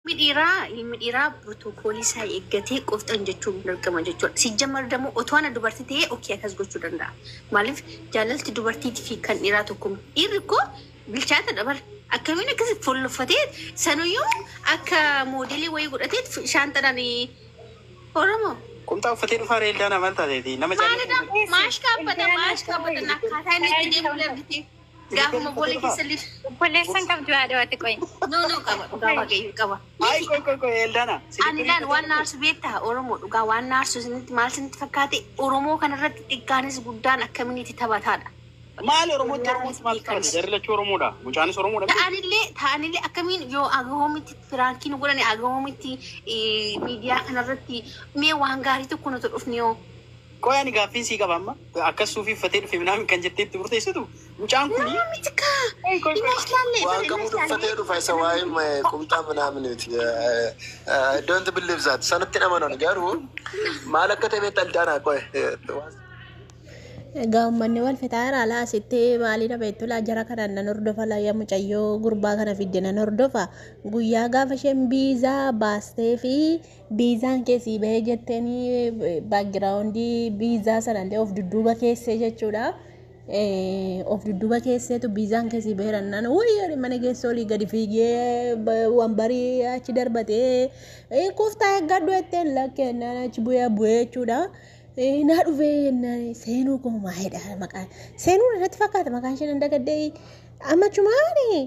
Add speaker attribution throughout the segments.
Speaker 1: Midhiiraa protokoli isaa eeggatee qoftan jechuun dirqama jechuudha. Si jammar dammoo otoo ana dubartii ta'ee okee akkas gochuu danda'a. Maaliif jaalalti dubartiitii fi kan dhiiraa tokko dhiirri koo bilchaata dabala. Akkamiin akkas folloffatee sanuyyuu akka moodelii wayii godhatee shaanxadhaan Oromoo.
Speaker 2: Kumtaa uffatee dhufaa reeldaa nama taateeti. Nama
Speaker 1: jaallatudha. Maash kaabbatan akkaataa inni itti deemu argite. Gaafuma boolee keessa liif.
Speaker 3: Bolleessan qabdu yaada waati qoyi.
Speaker 1: No qaba. Dhugaa waaqayyo qaba.
Speaker 2: Ay koy Eldana.
Speaker 1: Ani laan waan naarsu beektaa Oromoo dhugaa waan naarsu maal isinitti fakkaate Oromoo kanarratti xiqqaanis guddaan akkamiinitti taphataadha.
Speaker 2: Maal Oromootti maal taphate? Jarri lachuu Oromoodha. Mucaanis Oromoodha.
Speaker 1: Ta'anillee akkamiin yoo agahoomitti firaankiin godhani agahoomitti miidiyaa kanarratti mee waan gaarii tokko nuti dhufne yoo.
Speaker 2: Koy ani gaaffiin sii qaba amma. Akkas suufii uffatee dhufe minaan kan jetteetti murteessitu. Mucaan kuni.
Speaker 4: Waan qabu uffatee dhufa isa waa'ee qumxaa minaaminiti. Don't believe that. Sanatti amanan garuu maal akka ta'e Eldana koy.
Speaker 5: Gaammanni wal fixaara alaa asitti maaliidha beektula jara kanaan nan hordofa laayyaa mucayyoo gurbaa kana fidde nan hordofa guyyaa gaafa isheen biizaa baastee fi biizaan keessii bahee jetteenii baagiraawundii biizaa sanallee of dudduuba keessee jechuudha. Of dudduuba keesseetu biizaan keessii bahee rannaan wayyaa mana keessa olii gadi fiigee wambarii achi darbatee kuftaa eeggadhu jetteen lakkeennan achi bu'ee jechuudha. Naa dhufee seenuu kun maayidha maqaan seenuu irratti fakkaata maqaan ishee nan dagadee amma chumaani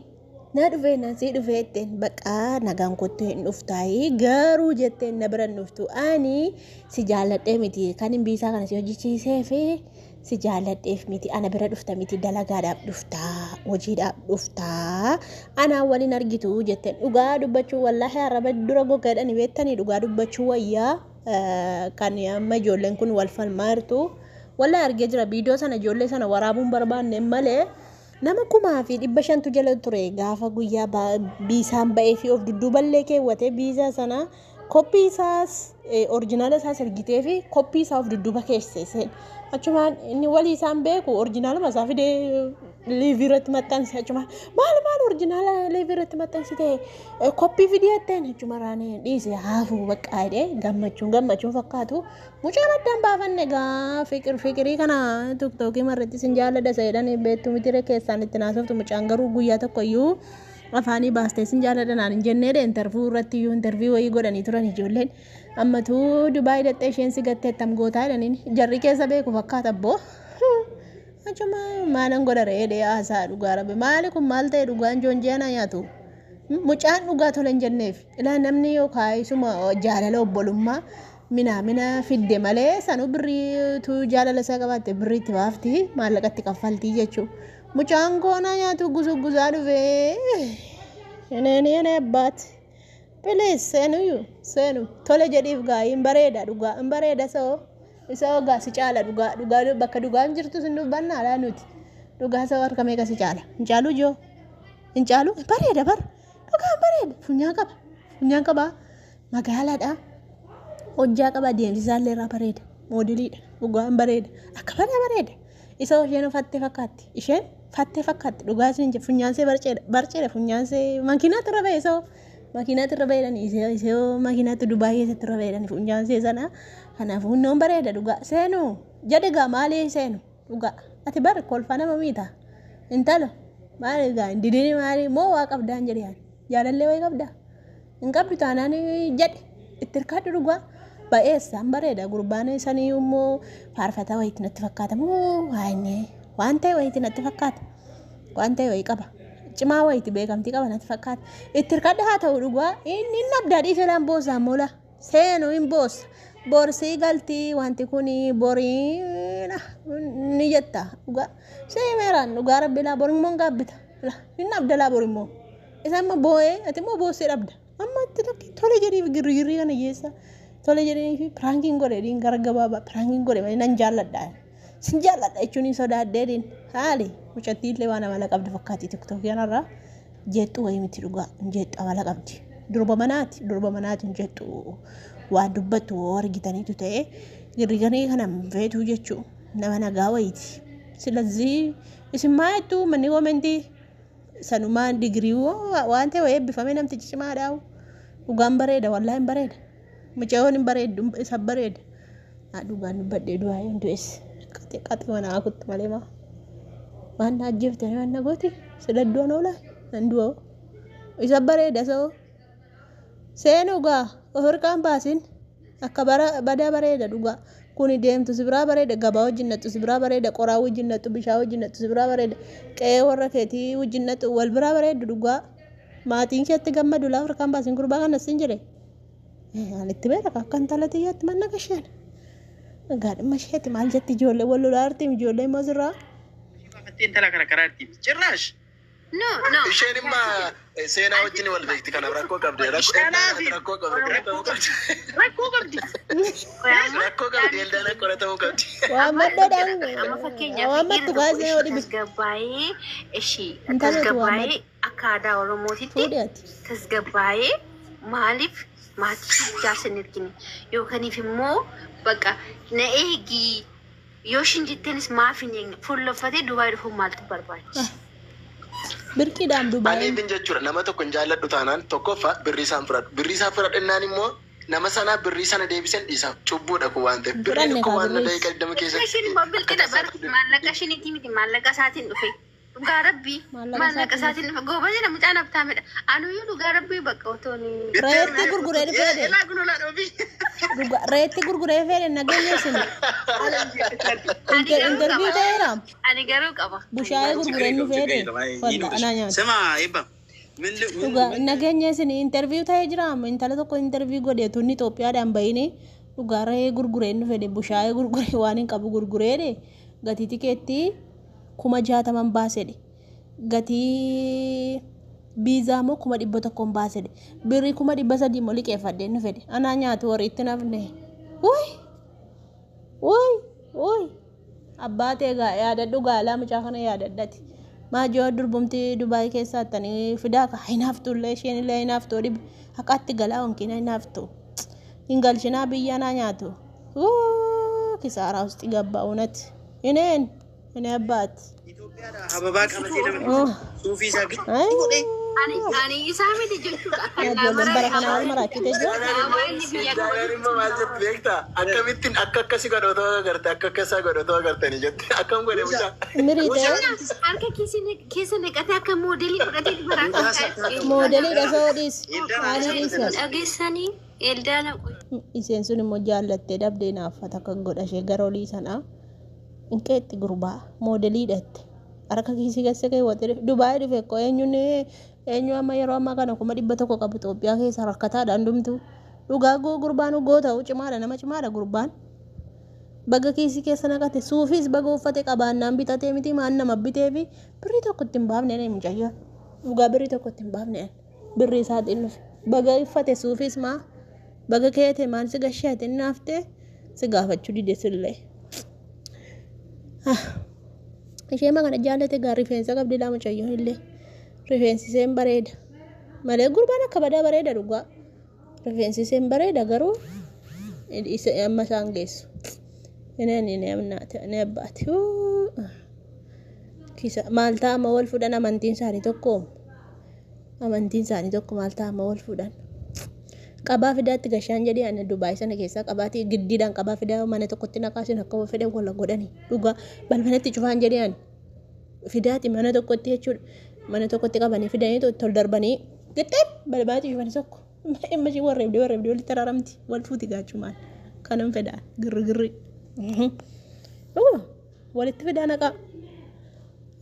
Speaker 5: naa dhufee nan sii dhufee jetteen baqaa nagaan kottu hin dhuftaayii garuu jetteen na bira dhuftu ani si jaalladhee miti kan hin biisaa kana si hojjechiisee fi si jaalladheef miti ana bira dhufta miti dalagaadhaaf dhuftaa hojiidhaaf dhuftaa anaan waliin argitu jetteen dhugaa dubbachuu wallaahi arraba dura gogaadhani beektanii dhugaa dubbachuu wayyaa. Kan amma ijoolleen kun wal falmaa jirtu walla argee jira viidiyoo sana ijoollee sana waraabuun barbaanne malee nama 500 jala ture gaafa guyyaa biisaan ba'ee fi of dudduuballee keewwatee biisaa sana koppii isaas orjinaala isaas ergitee fi koppii isaa of dudduuba keessee achumaan inni walii isaan beeku orjinaaluma isaa fidee liivii irratti maxxanse achumaan maal orjinaala liivii irratti maxxansite koppii fidee jetteen achumarraan dhiise haafuu baqqaa jedhee gammachuun fakkaatu mucaan addaan baafanne gaa fiqirii kana tiktookii marratti sin jaalladha jedhanii beektu mitire keessaan itti naasoftu mucaan garuu guyyaa tokkoyyuu afaanii baastee sin jaalladha naan hin jenneedha interviyuu irratti iyyuu interviyuu wayii godhanii turan ijoolleen ammatuu Dubaay dhattee isheen si gattee tam gootaa jedhaniin jarri keessa beeku fakkaata abboo achuma maalan godha reedee haasaa dhugaa rabbi maali kun maal ta'e dhugaan joonjiyaana nyaatu mucaan dhugaa tola hin jenneef ilaa namni yookaan isuma jaalala obbolummaa mina fidde malee sanuu birriitu jaalala isaa qabaatte birriitti baafti maallaqatti kaffaltii jechuudha. Mucaan koonaa nyaatu gusaa dhufee ene abbaati please seenu tole jedhiif gaa hin bareeda dhugaa hin bareeda isa gaa si caala dhugaa bakka dhugaan jirtu sin dubbanna alaa nuti dhugaa isa harka meeqa si caala hin caalu joo hin caalu bareeda dhugaa bareeda funyaan qaba magaalaadha hojjaa qaba deemsisaallee irraa bareeda moodiliidha dhugaa hin bareeda akka bareeda isa isheen fattee fakkaatti dhugaa isin funyaansee barceedha funyaansee makiinaatti irra ba'e makiinaatti irra ba'edhan isee makiinaatti Dubaay keessatti irra ba'edhan funyaansee sana kanaaf hunnoon bareeda dhugaa seenu jedhegaa maalii seenu dhugaa ati bar kolfa nama miita intalo maali gaa didini maali moo waa qabdaan jedhiyaan jaalallee wayii qabdaa hin qabdu taanaan jedhe itti hirkaadhu dhugaa ba'eessaan bareeda gurbaan sanii immoo faarfataa wayiitti natti fakkaata moo waan ta'e wayiitti natti fakkaata waan ta'e wayii qaba cimaa wayiitti beekamtii qaba natti fakkaata itti hirkadha haa ta'u dhugaa inni abdaa dhiise laan boosaan moola seenuu hin boossa borsii galtii wanti kun boriina ni jetta dhugaa seemeeraan dhugaa rabbilaa borimmoon gaabbita inni abdalaa borimmoo isa amma boo'ee ati immoo boossee dhabda amma itti tokki tole jedhiif girrii kana geessa tole jedhanii piraankiin godhe diin gara gabaabaa piraankiin godhe malee nan jaalladha sin jaalladha jechuun hin sodaadhee diin haali mucattiillee waan amala qabdu fakkaatti tiktookii kanarraa jeexxu wayii miti dhugaa jeexxu amala qabdi durba manaati hin jeexxu waan dubbattu argitaniitu ta'e girriganii kana feetuu jechuu nama nagaa wayiiti silazii isin maa jettu manni koomentii sanumaan digirii waan ta'e wayii eebbifame namtichi cimaa dhaa'u dhugaan bareeda wallahi hin bareeda mucayyoon hin bareeddu isa bareeda dhugaan dubbadhee du'aa yoon du'es qaxi mana akutti malee maa waan na ajjeeftanii waan na gooti sidaddoon oolaa nan du'oo isa bareeda soo seenuu gaa ofirkaan baasin akka badaa bareeda dhugaa kuni deemtu sibiraa bareeda gabaa wajjinnattu sibiraa bareeda qoraa wajjinnattu bishaa wajjinnattu sibiraa bareeda qe'ee warra keetii wajjinnattu wal biraa bareedu dhugaa maatiin keetti gammadu laa ofirkaan baasin gurbaa kanas hin jire alitti beeka akka intala xiyyaatti manna gasheen gaadhimma isheetti maal jetti ijoollee wal lolaa artiim ijoollee immoo sirraa
Speaker 2: intala kana karaa artiim cirraash
Speaker 1: No.
Speaker 4: Isheen imma seenaa wajjin wal beekti kana rakkoo qabdi. Rakkoo qabdi. Eldaan akka qoratamuu qabdi.
Speaker 5: waan maddoodhaan
Speaker 1: Amma fakkeenyaaf
Speaker 5: waan mattu baasee odhi bis
Speaker 1: tasgabbaa'ee ishii
Speaker 5: Intala
Speaker 1: tasgabbaa'ee akka aadaa Oromootitti
Speaker 5: fuudheeti
Speaker 1: tasgabbaa'ee maaliif maatii jaarsan ergine yookaaniif immoo bakka na eegi yoo shin jetteenis maaf hin eegne fuulleffatee Dubaay dhufuun maaltu barbaachisa?
Speaker 5: birqiidhaan Dubaay
Speaker 4: Ani jechuudha nama tokko hin jaalladhu taanaan tokkoffaa birrii isaan fudhadhu. Birrii isaan fudhadhennaan immoo nama sanaa birrii sana deebisan dhiisaaf cubbuudha kun waan ta'eef. Birrii kun waan daqiiqaa 20 keessatti.
Speaker 1: Ishiin immoo bilqina maallaqa ishiniitii miti maallaqa isaatiin dhufe. Dhugaa rabbii maallaqa isaatiin dhufe goobaa jedhamu caanaaf taa'amedha. Anuyyuu dhugaa rabbii bakka otoon
Speaker 5: reetti gurguree dhufeedhe reetti gurguree feedhe nageenya isin interview ta'eera
Speaker 1: ani garuu qaba.
Speaker 5: bushaayee gurguree dhufeedhe walla anaa nyaata
Speaker 2: Sema Ebba.
Speaker 5: dhugaa nageenya isin interview ta'ee jira intala tokko interview godhe tunni Itoophiyaadhaan bahine dhugaa re'ee gurguree dhufeedhe bushaayee gurguree waan hin qabu gurgureedhe gatii tikeetti 60,000 baasedhe gatii biizaa moo 100,000 baasedhe birrii 300 moo liqeeffadhe nu fedhe anaa nyaatu warri itti nafne woy abbaa teegaa yaadadhu gaalaa mucaa kana yaadadhati maajoo durbumti Dubaay keessattanii fidaa ka hinaaftuullee isheen illee hinaaftuu dhibe haqaatti galaa onkiina hinaaftuu hin galchinaa biyya anaa nyaatu kisaaraa usti gabbaa unati ineen ini abbaati
Speaker 2: Hababaa qabatee nama suufii isaa gadi godhee.
Speaker 1: Ani isaa miti jechuudha.
Speaker 5: ijoolleen bara kana wal maraachitee jiru
Speaker 4: Jaalaan immoo maal jettu beektaa? Akkamittiin akka akkasii godhotoo agarte akka akkasaa godhotoo agartanii jette akkam godhe mucaa.
Speaker 5: mirii ta'e
Speaker 1: Harka keessa naqatee akka moodelii godhatee baraata.
Speaker 5: moodeliidha soodhiis haalii dhiisa
Speaker 1: Dhageessanii Eldaana
Speaker 5: isheen sun immoo jaallattee dhabdee naaffata akka godhashee gara olii sanaa inqeetti gurbaa moodeliidhatte harka kiisii keessa keewwatee Dubaay dhufe ko eenyu amma yeroo ammaa kana 100,000 qabu Itoophiyaa keessa rakkataadhaan dhumtu dhugaa gurbaan goota cimaadha nama cimaadha gurbaan baga kiisii keessa naqate suufiis baga uffate qabaannaan bitatee miti maan nama biteefi birrii tokko ittiin baafne mucayyoon dhugaa birrii tokko ittiin baafne birrii isaatiin dhufe baga uffate suufiis maa baga keete maal si gashaate naaftee si gaafachuu dide sillee ishee magana jaallate gaa rifeensa qabdi laa mucayyoon illee rifeensi isheen bareeda malee gurbaan akka badaa bareeda dhugaa rifeensi isheen bareeda garuu amma isaan geessu inni abbaati maal ta'ama wal fudhan amantiin isaanii tokko maal ta'ama wal fudhan qabaa fidaatti gashaan jedhee ana Dubaay sana keessaa qabaatii giddiidhaan qabaa fidaa mana tokkotti naqaasin akka fedhan walla godhanii dhugaa balbalatti cufaan jedhee ani fidaati mana tokkotti jechuudha mana tokkotti qabanii fidanii tol darbanii gixxeen balbalatti cufanii tokko imashii warreebdee walitti taraaramti wal fuuti gaachumaan kanan fedhaan girri walitti fidaa naqaa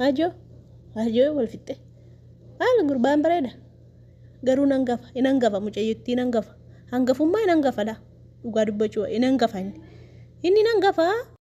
Speaker 5: ajoo wal fixxe haala gurbaan bareeda garuu nan gafa mucayyittii nan gafa hangafummaa nan gafa dha dhugaa dubbachuu nan gafa inni nan gafa